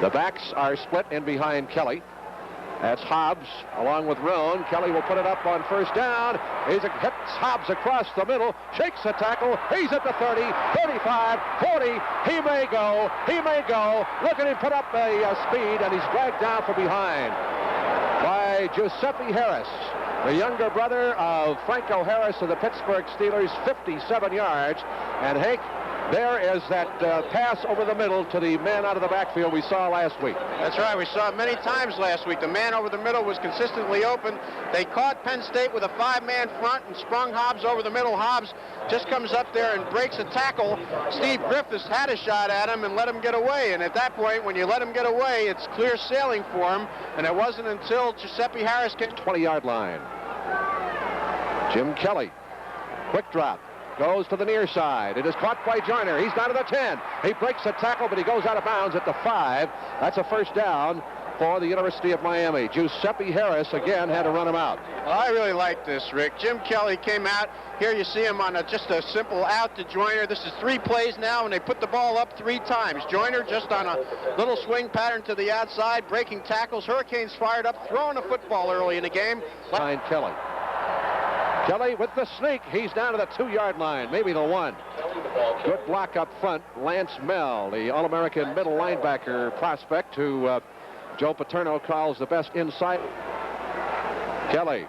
The backs are split in behind Kelly. That's Hobbs along with Roan. Kelly will put it up on first down. He hits Hobbs across the middle, shakes the tackle. He's at the 30, 35, 40. He may go. He may go. Look at him put up a speed, and he's dragged down from behind by Giuseppe Harris, the younger brother of Franco Harris of the Pittsburgh Steelers, 57 yards. And Hank, there is that pass over the middle to the man out of the backfield we saw last week. That's right. We saw it many times last week. The man over the middle was consistently open. They caught Penn State with a 5-man front and sprung Hobbs over the middle. Hobbs just comes up there and breaks a tackle. Steve Griffiths had a shot at him and let him get away. And at that point, when you let him get away, it's clear sailing for him. And it wasn't until Giuseppe Harris came 20-yard line. Jim Kelly, quick drop. Goes to the near side. It is caught by Joyner. He's down to the 10. He breaks the tackle, but he goes out of bounds at the 5. That's a first down for the University of Miami. Giuseppe Harris again had to run him out. Well, I really like this, Rick. Jim Kelly came out. Here you see him on just a simple out to Joyner. This is 3 plays now, and they put the ball up 3 times. Joyner just on a little swing pattern to the outside, breaking tackles. Hurricanes fired up, throwing a football early in the game. Behind Kelly. Kelly with the sneak. He's down to the 2-yard line, maybe the 1. Good block up front. Lance Mell, the All-American middle linebacker prospect who Joe Paterno calls the best inside. Kelly,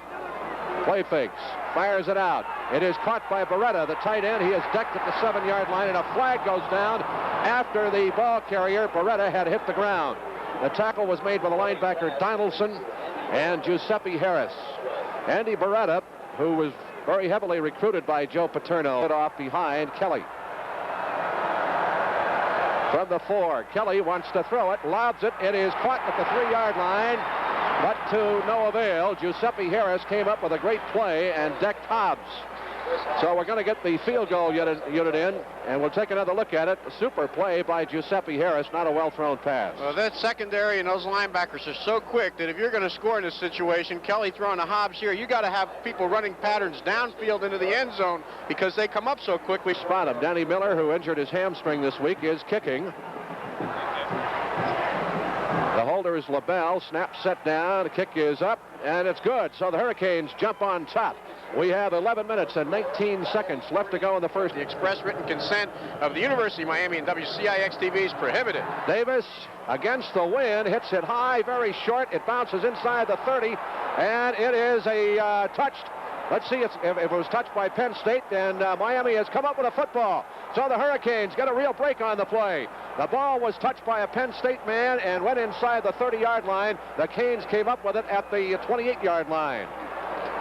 play fakes, fires it out. It is caught by Beretta, the tight end. He is decked at the 7-yard line, and a flag goes down after the ball carrier, Beretta, had hit the ground. The tackle was made by the linebacker Donaldson and Giuseppe Harris. Andy Beretta, who was very heavily recruited by Joe Paterno, put off behind Kelly. From the 4, Kelly wants to throw it, lobs it. It is caught at the 3-yard line, but to no avail. Giuseppe Harris came up with a great play and decked Hobbs. So we're going to get the field goal unit in, and we'll take another look at it. A super play by Giuseppe Harris, not a well-thrown pass. Well, that secondary and those linebackers are so quick that if you're going to score in this situation, Kelly throwing a Hobbs here, you got to have people running patterns downfield into the end zone because they come up so quickly. Spot him. Danny Miller, who injured his hamstring this week, is kicking. The holder is LaBelle. Snap set down. The kick is up, and it's good. So the Hurricanes jump on top. We have 11 minutes and 19 seconds left to go in the first. The express written consent of the University of Miami and WCIX-TV is prohibited. Davis against the wind, hits it high, very short. It bounces inside the 30, and it is a touched. Let's see if it was touched by Penn State, and Miami has come up with a football. So the Hurricanes get a real break on the play. The ball was touched by a Penn State man and went inside the 30-yard line. The Canes came up with it at the 28-yard line.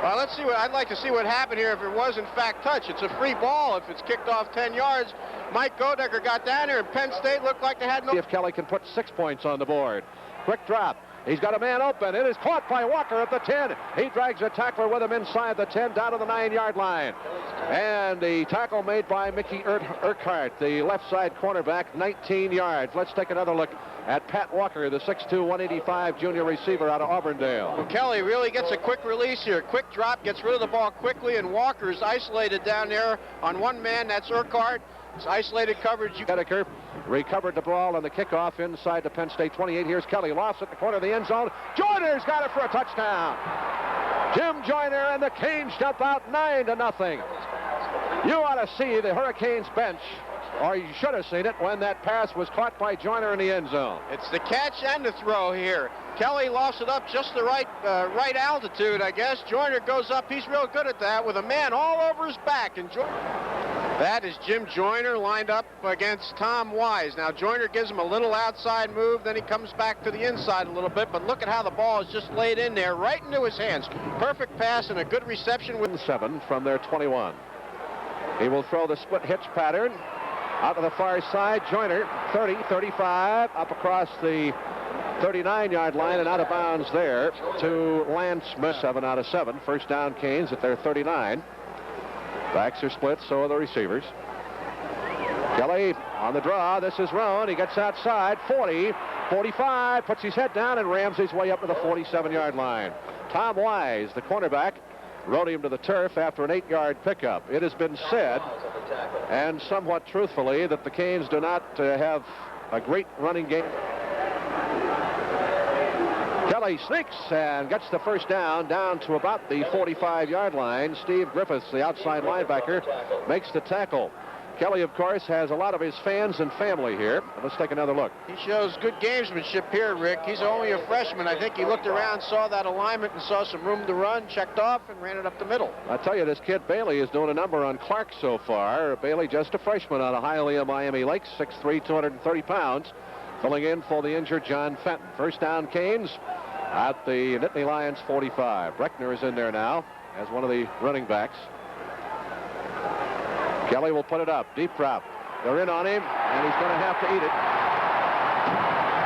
Well, let's see I'd like to see what happened here if it was in fact touch. It's a free ball if it's kicked off 10 yards. Mike Godecker got down here, and Penn State looked like they had no... If Kelly can put 6 points on the board. Quick drop. He's got a man open. It is caught by Walker at the 10. He drags a tackler with him inside the 10 down to the 9-yard line. And the tackle made by Mickey Urquhart, the left side cornerback, 19 yards. Let's take another look at Pat Walker, the 6'2", 185 junior receiver out of Auburndale. Well, Kelly really gets a quick release here. Quick drop, gets rid of the ball quickly, and Walker's isolated down there on one man. That's Urquhart. It's isolated coverage. Godecker recovered the ball on the kickoff inside the Penn State 28. Here's Kelly, lost at the corner of the end zone. Joyner's got it for a touchdown. Jim Joyner and the Canes jump out 9-0. You ought to see the Hurricanes bench, or you should have seen it when that pass was caught by Joyner in the end zone. It's the catch and the throw here. Kelly lofts it up just the right altitude, I guess. Joyner goes up. He's real good at that with a man all over his back. And that is Jim Joyner lined up against Tom Wise. Now Joyner gives him a little outside move, then he comes back to the inside a little bit, but look at how the ball is just laid in there, right into his hands. Perfect pass and a good reception. With 7 from their 21. He will throw the split hitch pattern out to the far side. Joyner, 30, 35, up across the 39-yard line and out of bounds there to Lance Smith. 7 out of 7. First down Canes at their 39. Backs are split, so are the receivers. Kelly on the draw. This is Roan. He gets outside. 40, 45, puts his head down and rams his way up to the 47-yard line. Tom Wise, the cornerback, rode him to the turf after an 8-yard pickup. It has been said, and somewhat truthfully, that the Canes do not have a great running game. Kelly sneaks and gets the first down to about the 45-yard line. Steve Griffiths, the outside linebacker, makes the tackle. Kelly, of course, has a lot of his fans and family here. Let's take another look. He shows good gamesmanship here, Rick. He's only a freshman. I think he looked around, saw that alignment, and saw some room to run, checked off, and ran it up the middle. I tell you, this kid Bailey is doing a number on Clark so far. Bailey, just a freshman out of Hialeah, Miami Lakes, 6'3", 230 pounds, filling in for the injured John Fenton. First down, Canes at the Nittany Lions 45. Breckner is in there now as one of the running backs. Kelly will put it up. Deep drop. They're in on him, and he's going to have to eat it.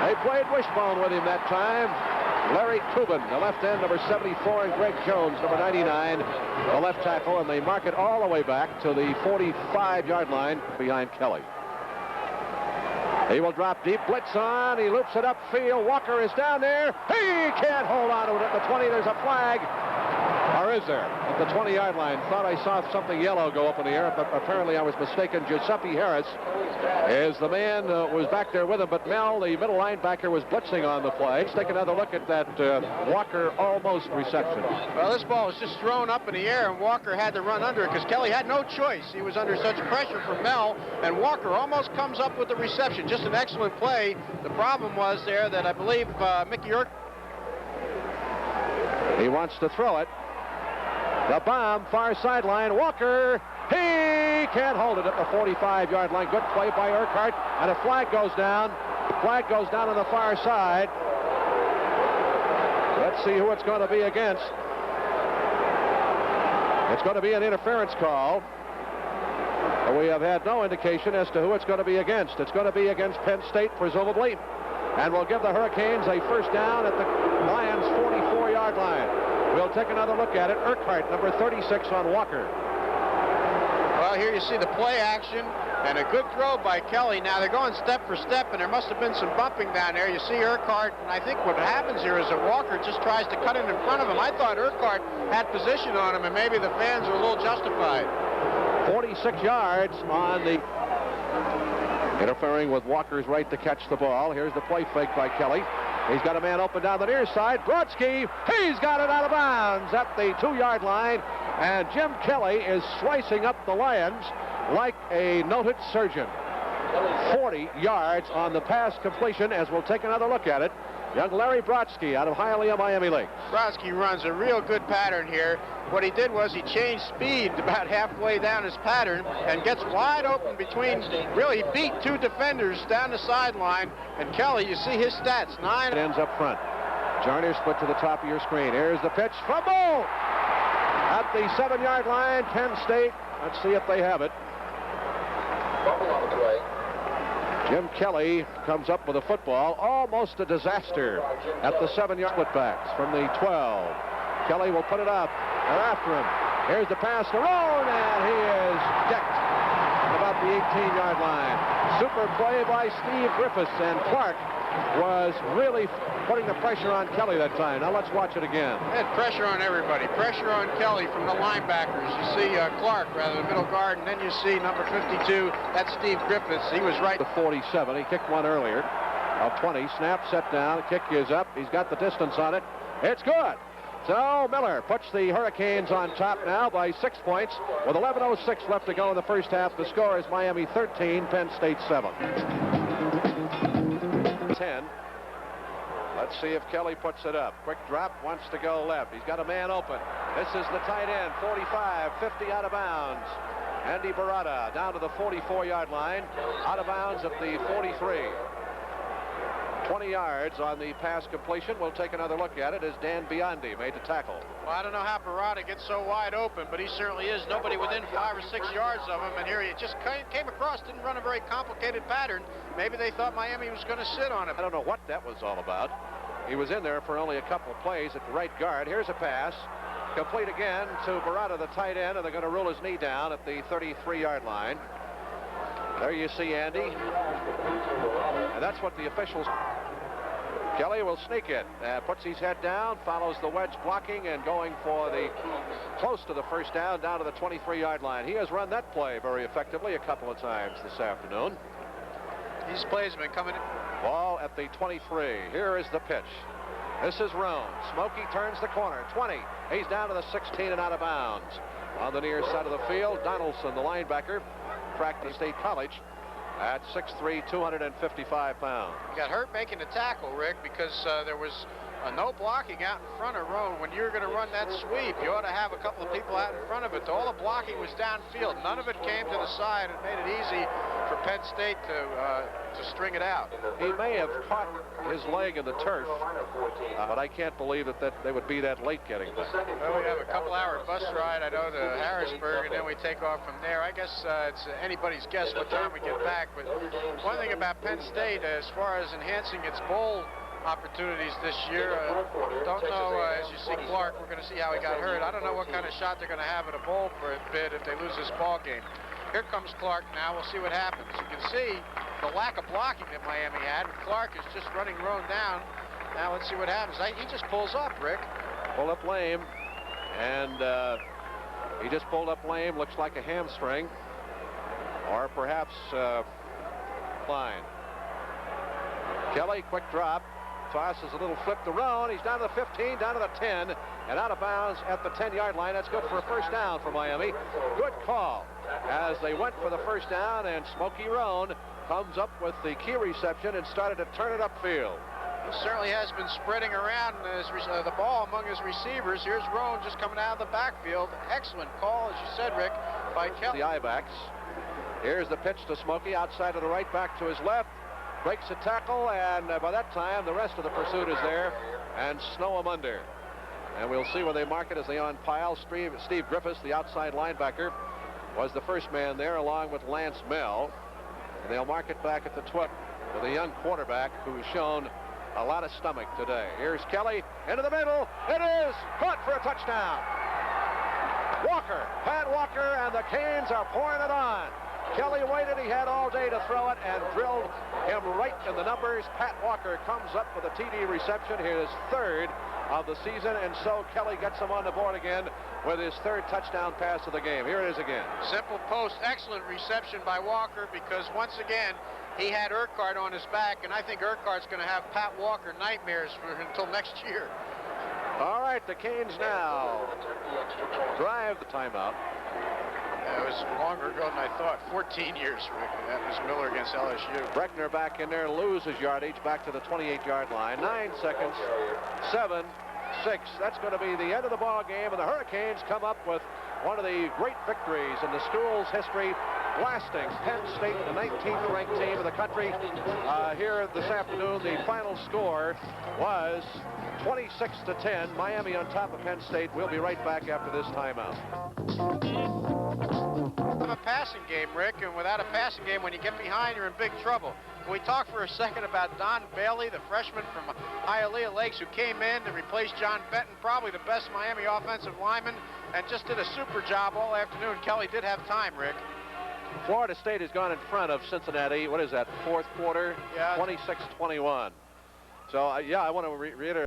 They played wishbone with him that time. Larry Kubin, the left end, number 74, and Greg Jones, number 99, the left tackle, and they mark it all the way back to the 45-yard line behind Kelly. He will drop deep. Blitz on. He loops it upfield. Walker is down there. He can't hold on to it at the 20. There's a flag. Or is there? At the 20-yard line. Thought I saw something yellow go up in the air, but apparently I was mistaken. Giuseppe Harris is the man who was back there with him, but Mel, the middle linebacker, was blitzing on the play. Let's take another look at that Walker almost reception. Well, this ball was just thrown up in the air, and Walker had to run under it because Kelly had no choice. He was under such pressure from Mel, and Walker almost comes up with the reception. Just an excellent play. The problem was there that I believe Mickey Urk. He wants to throw it. The bomb, far sideline. Walker, he can't hold it at the 45-yard line. Good play by Urquhart, and a flag goes down. Flag goes down on the far side. Let's see who it's going to be against. It's going to be an interference call. We have had no indication as to who it's going to be against. It's going to be against Penn State, presumably, and we'll give the Hurricanes a first down at the Lions' 44-yard line. We'll take another look at it. Urquhart, number 36 on Walker. Well, here you see the play action and a good throw by Kelly. Now they're going step for step, and there must have been some bumping down there. You see Urquhart, and I think what happens here is that Walker just tries to cut it in front of him. I thought Urquhart had position on him, and maybe the fans are a little justified. 46 yards on the... Interfering with Walker's right to catch the ball. Here's the play fake by Kelly. He's got a man open down the near side. Brodsky, he's got it out of bounds at the 2-yard line. And Jim Kelly is slicing up the Lions like a noted surgeon. 40 yards on the pass completion, as we'll take another look at it. Young Larry Brodsky out of Hialeah, Miami Lakes. Brodsky runs a real good pattern here. What he did was he changed speed about halfway down his pattern and gets wide open between, really beat two defenders down the sideline. And Kelly, you see his stats, 9. It ends up front. Joyner split to the top of your screen. Here's the pitch. Fumble! At the 7-yard line, Penn State. Let's see if they have it. Fumble on the play. Jim Kelly comes up with a football, almost a disaster at the 7-yard putbacks from the 12. Kelly will put it up. They're after him. Here's the pass to Roan, and he is decked at about the 18-yard line. Super play by Steve Griffiths, and Clark was really putting the pressure on Kelly that time. Now let's watch it again. They had pressure on everybody. Pressure on Kelly from the linebackers. You see Clark, rather, the middle guard, and then you see number 52. That's Steve Griffiths. He was right. The 47. He kicked one earlier. Of 20. Snap, set down. Kick is up. He's got the distance on it. It's good. So Miller puts the Hurricanes on top now by 6 points with 11:06 left to go in the first half. The score is Miami 13, Penn State 7. 10. Let's see if Kelly puts it up. Quick drop, wants to go left. He's got a man open. This is the tight end, 45, 50 out of bounds. Andy Barada down to the 44-yard line, out of bounds at the 43. 20 yards on the pass completion. We'll take another look at it as Dan Biondi made the tackle. Well, I don't know how Barada gets so wide open, but he certainly is. Nobody within 5 or 6 yards of him, and here he just came across, didn't run a very complicated pattern. Maybe they thought Miami was going to sit on him. I don't know what that was all about. He was in there for only a couple of plays at the right guard. Here's a pass. Complete again to Barada, the tight end, and they're going to rule his knee down at the 33-yard line. There you see Andy. And that's what the officials... Kelly will sneak it, puts his head down, follows the wedge blocking, and going for the close to the first down to the 23-yard line. He has run that play very effectively a couple of times this afternoon. These plays have been coming in. Ball at the 23. Here is the pitch. This is Roan. Smokey turns the corner. 20. He's down to the 16 and out of bounds. On the near side of the field, Donaldson, the linebacker, practiced State College at 6'3", 255 pounds. He got hurt making the tackle, Rick, because there was no blocking out in front of Roan. When you're going to run that sweep, you ought to have a couple of people out in front of it. All the blocking was downfield. None of it came to the side and made it easy for Penn State to string it out. He may have caught his leg in the turf, but I can't believe that they would be that late getting back. Well, we have a couple-hour bus ride, I know, to Harrisburg, and then we take off from there. I guess it's anybody's guess what time we get back, but one thing about Penn State, as far as enhancing its bowl opportunities this year, don't know, as you see Clark, we're going to see how he got hurt. I don't know what kind of shot they're going to have at a bowl bid if they lose this ball game. Here comes Clark now. We'll see what happens. You can see the lack of blocking that Miami had, and Clark is just running Roan down. Now let's see what happens. He just pulls up, Rick. Pulled up lame, and he just pulled up lame. Looks like a hamstring, or perhaps fine. Kelly, quick drop. Tosses a little flip to Roan. He's down to the 15, down to the 10, and out of bounds at the 10-yard line. That's good for a first down for Miami. Good call as they went for the first down, and Smokey Roan comes up with the key reception and started to turn it upfield. He certainly has been spreading around the ball among his receivers. Here's Roan just coming out of the backfield. Excellent call, as you said, Rick, by Kelly. The I-backs. Here's the pitch to Smokey outside of the right, back to his left. Breaks a tackle, and by that time, the rest of the pursuit is there, and snow him under. And we'll see where they mark it as they on pile. Steve Griffiths, the outside linebacker, was the first man there, along with Lance Mell. And they'll mark it back at the 12 with a young quarterback who's shown a lot of stomach today. Here's Kelly into the middle. It is caught for a touchdown. Walker, Pat Walker, and the Canes are pouring it on. Kelly waited. He had all day to throw it and drilled him right in the numbers. Pat Walker comes up with a TD reception, his third of the season, and so Kelly gets him on the board again with his third touchdown pass of the game. Here it is again. Simple post, excellent reception by Walker, because once again he had Urquhart on his back, and I think Urquhart's going to have Pat Walker nightmares until next year. All right, the Canes now drive the timeout. It was longer ago than I thought. 14 years, Rick. That was Miller against LSU. Breckner back in there, loses yardage back to the 28-yard line. 9 seconds. 7, 6. That's going to be the end of the ball game, and the Hurricanes come up with one of the great victories in the school's history, blasting Penn State, the 19th ranked team of the country. Here this afternoon, the final score was 26-10. Miami on top of Penn State. We'll be right back after this timeout. A passing game, Rick, and without a passing game, when you get behind, you're in big trouble. Can we talk for a second about Don Bailey, the freshman from Hialeah Lakes, who came in to replace John Benton, probably the best Miami offensive lineman, and just did a super job all afternoon. Kelly did have time, Rick. Florida State has gone in front of Cincinnati. What is that, fourth quarter? Yeah. 26-21. So, yeah, I want to reiterate.